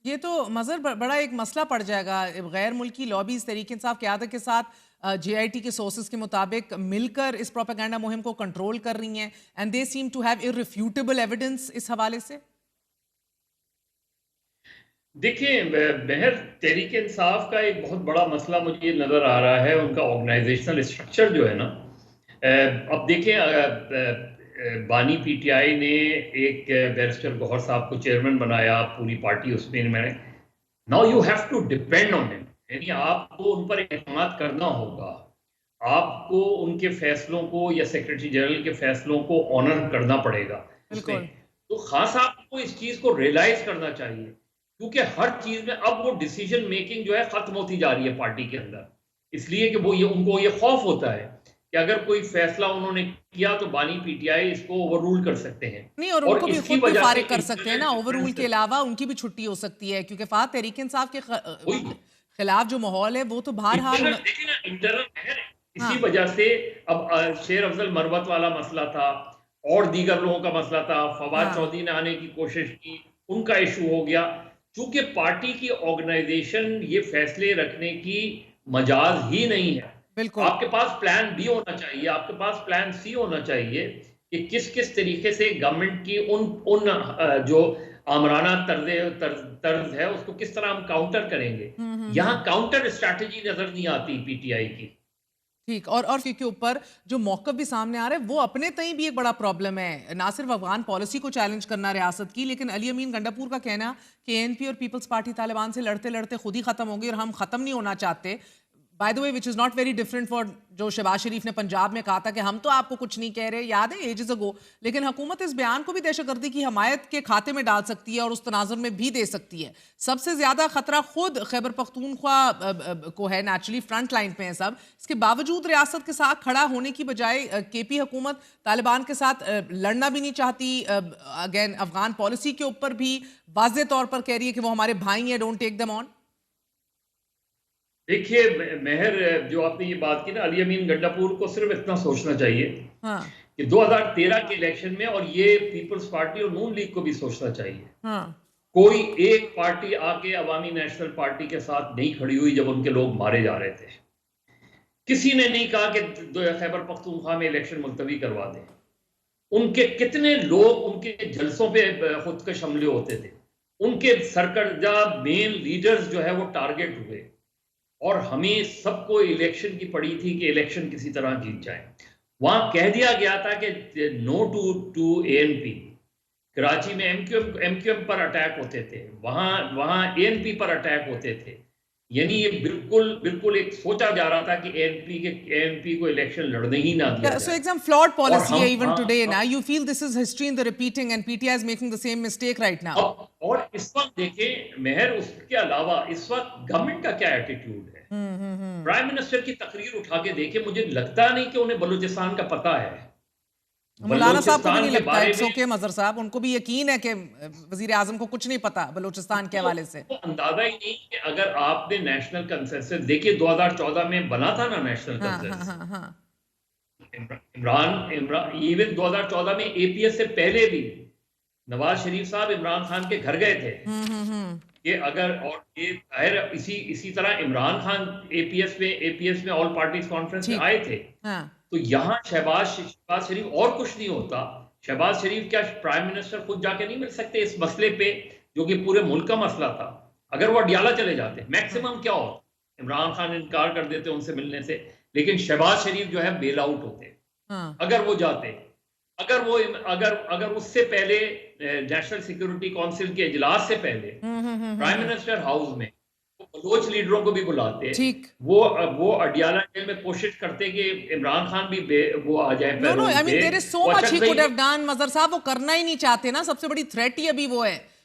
ये तो मज़र बड़ा एक मसला पड़ जाएगा। गैर मुल्की लॉबीज तहरीक इंसाफ क़यादत के साथ जेआईटी के सोर्सेज के मुताबिक मिलकर इस प्रोपेगेंडा मुहिम को कंट्रोल कर रही हैं, and they seem to have irrefutable evidence इस हवाले से। देखिए, महर तहरीक इंसाफ का एक बहुत बड़ा मसला मुझे ये नज़र आ रहा है, उनका ऑर्गेनाइजेशनल स्ट्रक्चर जो है ना। अब देखें, बानी पीटीआई ने एक बैरिस्टर गौहर साहब को चेयरमैन बनाया, पूरी पार्टी उसमें मैंने। Now you have to depend on him, यानी आपको उन पर एतमाद करना होगा। आपको उनके फैसलों को या सेक्रेटरी जनरल के फैसलों को ऑनर करना पड़ेगा उसमें। बिल्कुल। तो खान साहब को इस चीज को रियलाइज करना चाहिए, क्योंकि हर चीज में अब वो डिसीजन मेकिंग जो है खत्म होती जा रही है पार्टी के अंदर। इसलिए कि वो ये उनको ये खौफ होता है कि अगर कोई फैसला उन्होंने किया तो बानी पीटीआई इसको ओवररूल कर सकते हैं। नहीं, और और उनको भी इसकी खुद भी वजह से फारिग कर सकते हैं इंटरनल ना, ओवररूल के डिफरेंसेस। अलावा उनकी भी छुट्टी हो सकती है, क्योंकि फात तहरीक इंसाफ के वही खिलाफ जो माहौल है वो तो बहरहाल इंटरनल, देखिए ना, इंटरनल है। इसी हाँ। वजह से अब शेर अफजल मरवत वाला मसला था, और दीगर लोगों का मसला था, फवाद हाँ। चौधरी ने आने की कोशिश की, उनका इशू हो गया। चूंकि पार्टी की ऑर्गेनाइजेशन ये फैसले रखने की मजाज ही नहीं है। बिल्कुल। आपके पास प्लान बी होना चाहिए, आपके पास प्लान सी होना चाहिए कि किस किस तरीके से गवर्नमेंट की उन उन जो आमराना तर्ज है उसको किस तरह हम काउंटर करेंगे। यहां हम्म। काउंटर स्ट्रैटेजी नजर नहीं आती पीटीआई की। ठीक, और के ऊपर जो मौक़िफ़ भी सामने आ रहा है वो अपने तई भी एक बड़ा प्रॉब्लम है, ना सिर्फ अफगान पॉलिसी को चैलेंज करना रियासत की, लेकिन अली अमीन गंडापुर का कहना कि एएनपी और पीपल्स पार्टी तालिबान से लड़ते लड़ते खुद ही खत्म होगी और हम खत्म नहीं होना चाहते। By the way, which is not very different for जो शहबाज शरीफ ने पंजाब में कहा था कि हम तो आपको कुछ नहीं कह रहे, याद है एजेस अगो। लेकिन हुकूमत इस बयान को भी दहशतगर्दी की हमायत के खाते में डाल सकती है और उस तनाजुर में भी दे सकती है। सबसे ज्यादा खतरा खुद खैबर पख्तूनख्वा को है, नेचुरली फ्रंट लाइन पे है सब। इसके बावजूद रियासत के साथ खड़ा होने की बजाय केपी हुकूमत तालिबान के साथ लड़ना भी नहीं चाहती। अगेन अफगान पॉलिसी के ऊपर भी वाज़ेह तौर पर कह रही है कि वो हमारे भाई हैं, डोंट टेक देम ऑन। देखिए, मेहर, जो आपने ये बात की ना, अली अमीन गंडापुर को सिर्फ इतना सोचना चाहिए हाँ। कि 2013 के इलेक्शन में, और ये पीपल्स पार्टी और नून लीग को भी सोचना चाहिए, हाँ। कोई एक पार्टी आके अवामी नेशनल पार्टी के साथ नहीं खड़ी हुई जब उनके लोग मारे जा रहे थे। किसी ने नहीं कहा कि खैबर पख्तूनख्वा में इलेक्शन मुलतवी करवा दें। उनके कितने लोग उनके जलसों पे खुदकश हमले होते थे। उनके सरकर्जा मेन लीडर्स जो है वो टारगेट हुए, और हमें सबको इलेक्शन की पड़ी थी कि इलेक्शन किसी तरह जीत जाए। वहां कह दिया गया था कि no to to ANP. Karachi में एमक्यूएम पर अटैक होते थे, वहां वहां एएनपी पर अटैक होते थे। यानी ये बिल्कुल बिल्कुल एक सोचा जा रहा था कि एएनपी को इलेक्शन लड़ने ही ना दिया Yeah, so जाए। exam flawed और policy हम है even today. हम Now you feel this is history in the repeating and PTI is making the same mistake right now. अब, और इस वक्त देखें मेहर, उसके अलावा इस वक्त गवर्नमेंट का क्या एटीट्यूड है। हम्म। प्राइम मिनिस्टर की तकरीर उठा के देखें, मुझे लगता नहीं कि उन्हें बलूचिस्तान का पता है। मौलाना साहब को भी बलूचिस्तान नहीं के लगता, बारे इट्स में ओके मजहर साहब, उनको भी यकीन है कि वजीर आजम को कुछ नहीं पता बलूचिस्तान के हवाले से। उनको अंदाजा ही नहीं कि अगर आपने नेशनल कंसेंसस देखिए, 2014 में बना था ना नेशनल हाँ हाँ कंसेंसस। हाँ हाँ। इमरान इमरान इवन 2014 में एपीएस से पहले भी नवाज शरीफ साहब इमरान खान के घर गए थे हम्म। कि अगर, और ये जाहिर इसी इसी तरह इमरान खान एपीएस में ऑल पार्टीज कॉन्फ्रेंस में ठीक। आए थे। हाँ। तो यहाँ शहबाज शरीफ, और कुछ नहीं होता। शहबाज शरीफ क्या प्राइम मिनिस्टर खुद जाके नहीं मिल सकते इस मसले पे, जो कि पूरे मुल्क का मसला था। अगर वो अडियाला चले जाते, हाँ। मैक्सिमम क्या होता, इमरान खान इनकार कर देते उनसे मिलने से, लेकिन शहबाज शरीफ जो है बेल आउट होते हाँ। अगर वो जाते। अगर अगर उससे पहले नेशनल सिक्योरिटी काउंसिल के इजलास से पहले प्राइम हम्म। मिनिस्टर हाउस में वो बलोच लीडरों को भी बुलाते। ठीक। वो अडियाला जेल में कोशिश करते कि इमरान खान भी वो आ जाए no no, parole I mean पे। देयर इज सो वो मच अशद ही भाई कुड हैव डन, मजहर साहब वो करना ही नहीं चाहते ना, सबसे बड़ी थ्रेट ही अभी वो है